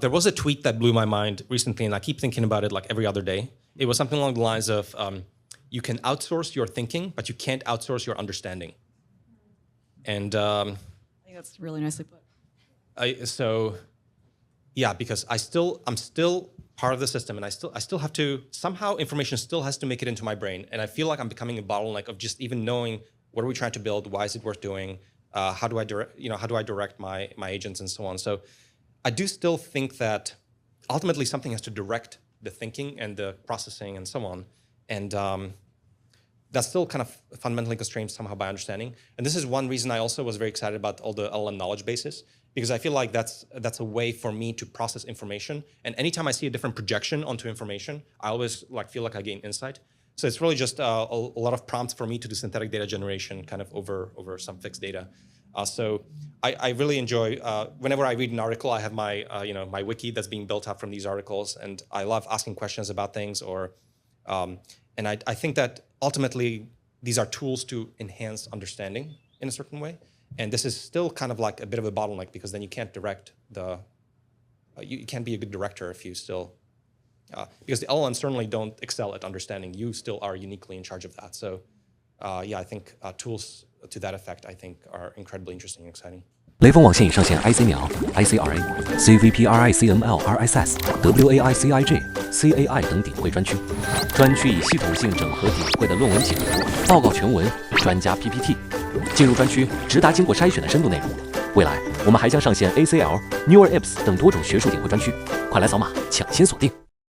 there was a tweet that blew my mind recently, and I keep thinking about it like every other day. It was something along the lines of, you can outsource your thinking, but you can't outsource your understanding. And I think that's really nicely put. Because I'm still part of the system, and I still have to, somehow information still has to make it into my brain, and I feel like I'm becoming a bottleneck of just even knowing what are we trying to build, why is it worth doing, how do I direct my agents and so on. So I do still think that ultimately something has to direct the thinking and the processing and so on, and that's still kind of fundamentally constrained somehow by understanding. And this is one reason I also was very excited about all the LLM knowledge bases, because I feel like that's a way for me to process information. And anytime I see a different projection onto information, I always feel like I gain insight. So it's really just a lot of prompts for me to do synthetic data generation kind of over some fixed data. So I really enjoy, whenever I read an article, I have my my wiki that's being built up from these articles, and I love asking questions about things. And I think that ultimately these are tools to enhance understanding in a certain way. And this is still kind of like a bit of a bottleneck, because then you can't direct you can't be a good director if you still, because the LLMs certainly don't excel at understanding. You still are uniquely in charge of that. So I think tools to that effect, I think, are incredibly interesting and exciting. 雷锋网现已上线 IC 苗、ICRA、CVP、RICML、RSS、WAICIG、CAI 等顶会专区，专区以系统性整合顶会的论文解读、报告全文、专家 PPT， 进入专区直达经过筛选的深度内容。未来我们还将上线 ACL、Newer Apps 等多种学术顶会专区，快来扫码抢先锁定。